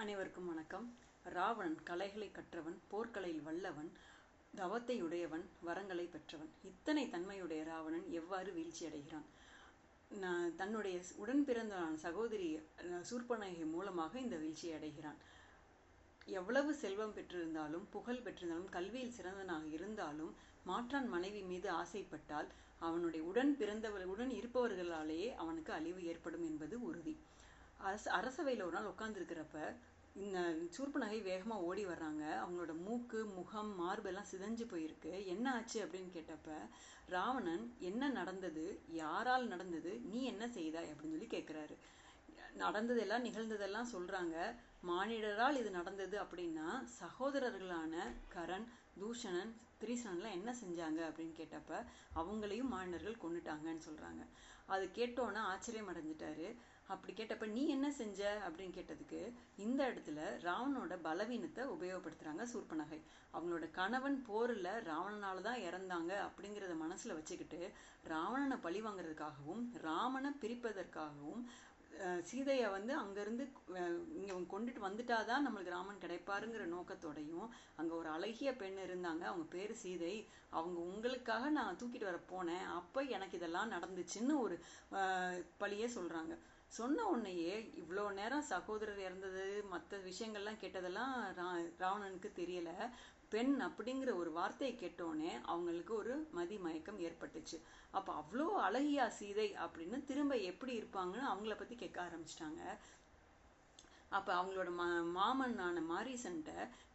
அனைவருக்கும் வணக்கம். ராவணன் கலைகளை கற்றவன், போர்க்கலையில் வல்லவன், தவத்தை உடையவன், வரங்களை பெற்றவன். இத்தனை தன்மையுடைய ராவணன் எவ்வாறு வீழ்ச்சி அடைகிறான்? தன்னுடைய உடன் பிறந்தவன் சகோதரி சூர்பனகை மூலமாக இந்த வீழ்ச்சியை அடைகிறான். எவ்வளவு செல்வம் பெற்றிருந்தாலும், புகழ் பெற்றிருந்தாலும், கல்வியில் சிறந்தவனாக இருந்தாலும், மாற்றான் மனைவி மீது ஆசைப்பட்டால் அவனுடைய உடன் இருப்பவர்களாலேயே அவனுக்கு அழிவு ஏற்படும் என்பது உறுதி. அரசவையில் ஒரு நாள் உட்கார்ந்துருக்கிறப்ப இந்த சூர்பனகை வேகமாக ஓடி வர்றாங்க. அவங்களோட மூக்கு, முகம், மார்பெல்லாம் சிதைஞ்சு போயிருக்கு. என்ன ஆச்சு அப்படின்னு கேட்டப்ப ராவணன் என்ன நடந்தது, யாரால் நடந்தது, நீ என்ன செய்தாய் அப்படின்னு சொல்லி கேட்குறாரு. நடந்ததெல்லாம் நிகழ்ந்ததெல்லாம் சொல்கிறாங்க. மானிடரால் இது நடந்தது அப்படின்னா சகோதரர்களான கரண், தூஷணன், திரிசனன்லாம் என்ன செஞ்சாங்க அப்படின்னு கேட்டப்ப அவங்களையும் மானிடர்கள் கொண்டுட்டாங்கன்னு சொல்கிறாங்க. அது கேட்டோன்னே ஆச்சரியம் அடைஞ்சிட்டாரு. அப்படி கேட்டப்ப நீ என்ன செஞ்ச அப்படின்னு கேட்டதுக்கு இந்த இடத்துல ராவணனோட பலவீனத்தை உபயோகப்படுத்துகிறாங்க சூர்பனகை. அவங்களோட கணவன் போரில் ராவணனால தான் இறந்தாங்க அப்படிங்கிறத மனசில் வச்சுக்கிட்டு ராவணனை பழி வாங்கிறதுக்காகவும் ராமனை பிரிப்பதற்காகவும் சீதையை அங்கேருந்து இங்கே கொண்டுட்டு வந்துட்டாதான் நம்மளுக்கு ராமன் கிடைப்பாருங்கிற நோக்கத்தோடையும் அங்கே ஒரு அழகிய பெண் இருந்தாங்க, அவங்க பேர் சீதை, அவங்க உங்களுக்காக நான் தூக்கிட்டு வர போனேன், அப்போ எனக்கு இதெல்லாம் நடந்துச்சுன்னு ஒரு பழியே சொல்கிறாங்க. சொன்ன உடனேயே இவ்வளோ நேரம் சகோதரர் இறந்தது மற்ற விஷயங்கள்லாம் கேட்டதெல்லாம் ராவணனுக்கு தெரியலை. பெண் அப்படிங்கிற ஒரு வார்த்தையை கேட்டோடனே அவங்களுக்கு ஒரு மதி மயக்கம் ஏற்பட்டுச்சு. அப்போ அவ்வளோ அழகியா சீதை அப்படின்னு திரும்ப எப்படி இருப்பாங்கன்னு அவங்கள பற்றி கேட்க ஆரம்பிச்சிட்டாங்க. அப்போ அவங்களோட மாமன்னான மாரீசன்ட்ட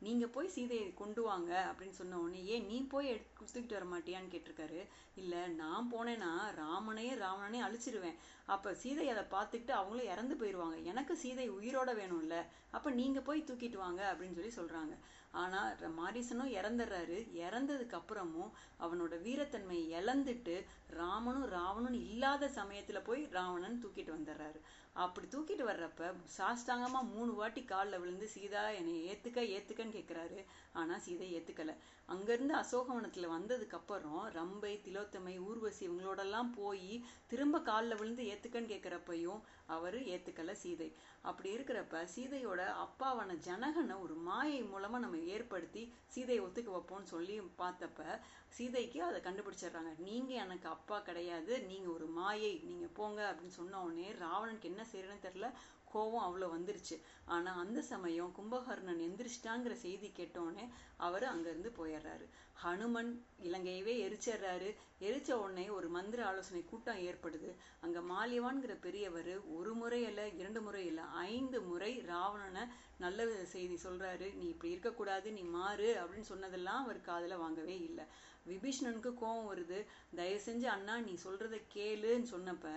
நீங்கள் போய் சீதையை கொண்டு வாங்க அப்படின்னு சொன்ன உடனே ஏன் நீ போய் தூக்கிட்டு வர மாட்டியான்னு கேட்டிருக்காரு. இல்லை, நான் போனேன்னா ராவணனே அழிச்சிருவேன். அப்போ சீதை அதை பார்த்துக்கிட்டு அவங்களும் இறந்து போயிடுவாங்க. எனக்கு சீதை உயிரோட வேணும்ல, அப்போ நீங்கள் போய் தூக்கிட்டு வாங்க அப்படின்னு சொல்லி சொல்கிறாங்க. ஆனால் மாரீசனும் இறந்துடுறாரு. இறந்ததுக்கு அப்புறமும் அவனோட வீரத்தன்மையை இழந்துட்டு ராவணன் இல்லாத சமயத்தில் போய் ராவணன் தூக்கிட்டு வந்துடுறாரு. அப்படி தூக்கிட்டு வர்றப்ப சாஷ்டாங்கமாக 3 வாட்டி காலில் விழுந்து சீதா என்னை ஏற்றுக்கன்னு கேட்குறாரு. ஆனால் சீதை ஏற்றுக்கலை. அங்கேருந்து அசோகவனத்தில் வந்ததுக்கப்புறம் ரம்பை, திலோத்தமை, ஊர்வசி இவங்களோடெல்லாம் போய் திரும்ப காலில் விழுந்து ஏற்றுக்கன்னு கேட்குறப்பையும் அவர் ஏற்றுக்கலை சீதை. அப்படி இருக்கிறப்ப சீதையோட அப்பாவான ஜனகனை ஒரு மாயை மூலமாக நம்ம ஏற்படுத்தி சீதையை ஒத்துக்க வைப்போம்னு சொல்லி பார்த்தப்ப சீதைக்கு அதை கண்டுபிடிச்சிடுறாங்க. நீங்கள் எனக்கு அப்பா கிடையாது, நீங்கள் ஒரு மாயை, நீங்கள் போங்க அப்படின்னு சொன்ன உடனே ராவணனுக்கு என்ன செய்யறதுன்னு தெரியல, கோவம் அவ்வளோ வந்துருச்சு. ஆனால் அந்த சமயம் கும்பகர்ணன் எந்திரிச்சிட்டாங்கிற செய்தி கேட்டோடனே அவர் அங்கேருந்து போயிடுறாரு. ஹனுமன் இலங்கையவே எரிச்சிடுறாரு. எரிச்ச உடனே ஒரு மந்திர ஆலோசனை கூட்டம் ஏற்படுது. அங்கே மாலியவான்கிற பெரியவர் 1 முறை இல்லை, 2 முறை இல்லை, 5 முறை ராவணனை நல்ல செய்தி சொல்கிறாரு. நீ இப்படி இருக்கக்கூடாது, நீ மாறு அப்படின்னு சொன்னதெல்லாம் அவர் காதில் வாங்கவே இல்லை. விபீஷணனுக்கு கோபம் வருது. தயவு செஞ்சு அண்ணா நீ சொல்கிறத கேளுன்னு சொன்னப்ப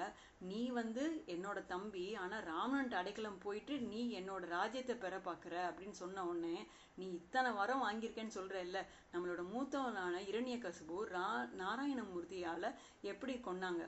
நீ என்னோட தம்பி, ஆனால் ராவணன்ட்ட அடைக்கலம் போயிட்டு நீ என்னோட ராஜ்யத்தை பெற பார்க்குற அப்படின்னு சொன்ன உடனே நீ இத்தனை வரம் வாங்கியிருக்கேன்னு சொல்கிற இல்லை, நம்மளோட மூத்தவனான இரண்யகசிபு நாராயணமூர்த்தியால் எப்படி கொன்னாங்க,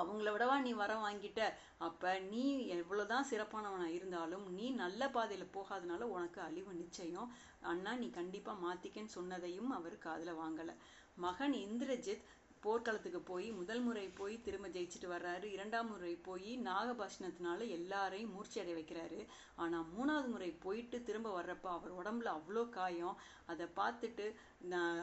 அவங்கள விடவா நீ வரம் வாங்கிட்ட? அப்போ நீ எவ்வளோதான் சிறப்பானவனாக இருந்தாலும் நீ நல்ல பாதையில் போகாதனால உனக்கு அழிவு நிச்சயம், அண்ணா நீ கண்டிப்பாக மாற்றிக்கன்னு சொன்னதையும் அவர் காதில் வாங்கலை. மகன் இந்திரஜித் போர்க்களத்துக்கு போய் முதல் முறை போய் திரும்ப ஜெயிச்சுட்டு வர்றாரு. 2ஆம் முறை போய் நாகபாஷணத்தினால எல்லாரையும் மூர்ச்சி அடைய வைக்கிறாரு. ஆனால் 3ஆவது முறை போயிட்டு திரும்ப வர்றப்ப அவர் உடம்புல அவ்வளோ காயம். அதை பார்த்துட்டு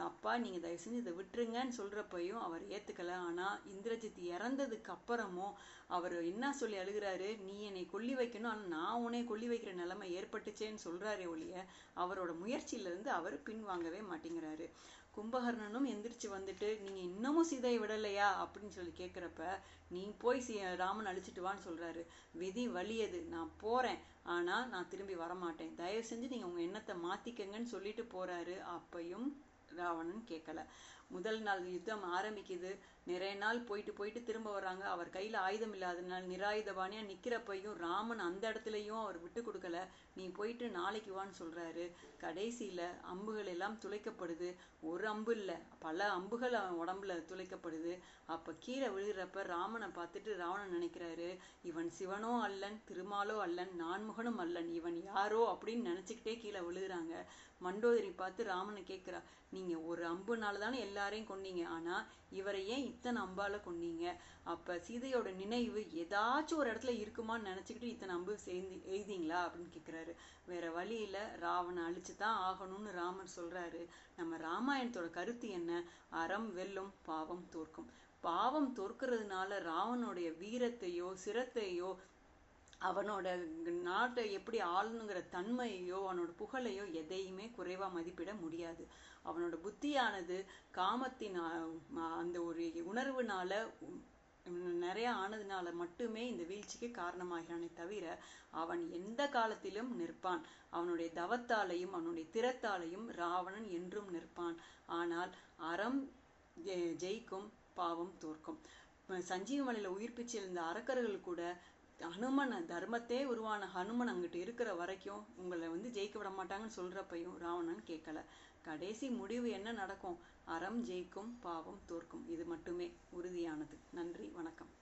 அப்பா நீங்கள் தயவு செஞ்சு இதை விட்டுருங்கன்னு சொல்கிறப்பையும் அவர் ஏற்றுக்கலை. ஆனால் இந்திரஜித் இறந்ததுக்கு அப்புறமும் அவர் என்ன சொல்லி அழுகிறாரு, நீ என்னை கொல்லி வைக்கணும், ஆனால் நான் உன்னை கொல்லி வைக்கிற நிலைமை ஏற்பட்டுச்சேன்னு சொல்கிறாரே ஒழிய அவரோட முயற்சியிலிருந்து அவர் பின்வாங்கவே மாட்டேங்கிறாரு. கும்பகர்ணனும் எந்திரிச்சு வந்துட்டு நீங்கள் இன்னமும் சீதையை விடலையா அப்படின்னு சொல்லி கேட்குறப்ப நீ போய் ராமன் அழிச்சிட்டு வான்னு சொல்கிறாரு. விதி வலியது, நான் போகிறேன், ஆனால் நான் திரும்பி வரமாட்டேன், தயவு செஞ்சு நீங்கள் உங்கள் எண்ணத்தை மாற்றிக்கங்கன்னு சொல்லிட்டு போகிறாரு. அப்பையும் ராவணன் கேட்கல. முதல் நாள் யுத்தம் ஆரம்பிக்குது. நிறைய நாள் போயிட்டு திரும்ப வர்றாங்க. அவர் கையில் ஆயுதம் இல்லாதனால நிராயுதபாணியாக நிற்கிறப்பையும் ராமன் அந்த இடத்துலையும் அவர் விட்டு கொடுக்கல. நீ போயிட்டு நாளைக்கு வான்னு சொல்கிறாரு. கடைசியில் அம்புகள் எல்லாம் துளைக்கப்படுது. ஒரு அம்பு இல்லை, பல அம்புகள் அவன் உடம்புல துளைக்கப்படுது. அப்போ கீழே விழுகிறப்ப ராமனை பார்த்துட்டு ராவணன் நினைக்கிறாரு, இவன் சிவனோ அல்லன், திருமாலோ அல்லன், நான்முகனும் அல்லன், இவன் யாரோ அப்படின்னு நினச்சிக்கிட்டே கீழே விழுகிறாங்க. மண்டோதரி பார்த்து ராமனை கேட்குறா, நீங்கள் ஒரு அம்புனால தானே எல்லா எல்லாரையும் கொன்னீங்க, ஆனா இவரை ஏன் இத்தனை அம்பால கொன்னீங்க? அப்ப சீதையோட நினைவு ஏதாச்சும் ஒரு இடத்துல இருக்குமான்னு நினைச்சுக்கிட்டு இத்தனை அம்பு எய்தீங்களா அப்படின்னு கேட்கிறாரு. வேற வழியில ராவணனை அழிச்சுதான் ஆகணும்னு ராமர் சொல்றாரு. நம்ம ராமாயணத்தோட கருத்து என்ன? அறம் வெல்லும், பாவம் தோற்கும். பாவம் தோற்கிறதுனால ராவனுடைய வீரத்தையோ சிரத்தையோ அவனோட நாட்டை எப்படி ஆளணுங்கிற தன்மையோ அவனோட புகழையோ எதையுமே குறைவா மதிப்பிட முடியாது. அவனோட புத்தியானது காமத்தின் அந்த ஒரு உணர்வுனால நிறைய ஆனதுனால மட்டுமே இந்த வீழ்ச்சிக்கு காரணமாகிறானே தவிர அவன் எந்த காலத்திலும் நிற்பான். அவனுடைய தவத்தாலையும் அவனுடைய திறத்தாலையும் ராவணன் என்றும் நிற்பான். ஆனால் அறம் ஜெயிக்கும், பாவம் தோற்கும். சஞ்சீவ மலையில உயிர் பிச்சு இருந்த அரக்கர்கள் கூட ஹனுமன், தர்மத்தே உருவான ஹனுமன் அங்கிட்டு இருக்கிற வரைக்கும் உங்களை ஜெயிக்க விட மாட்டாங்கன்னு சொல்றப்பையும் ராவணன் கேட்கல. கடைசி முடிவு என்ன நடக்கும்? அறம் ஜெயிக்கும், பாவம் தோற்கும். இது மட்டுமே உறுதியானது. நன்றி, வணக்கம்.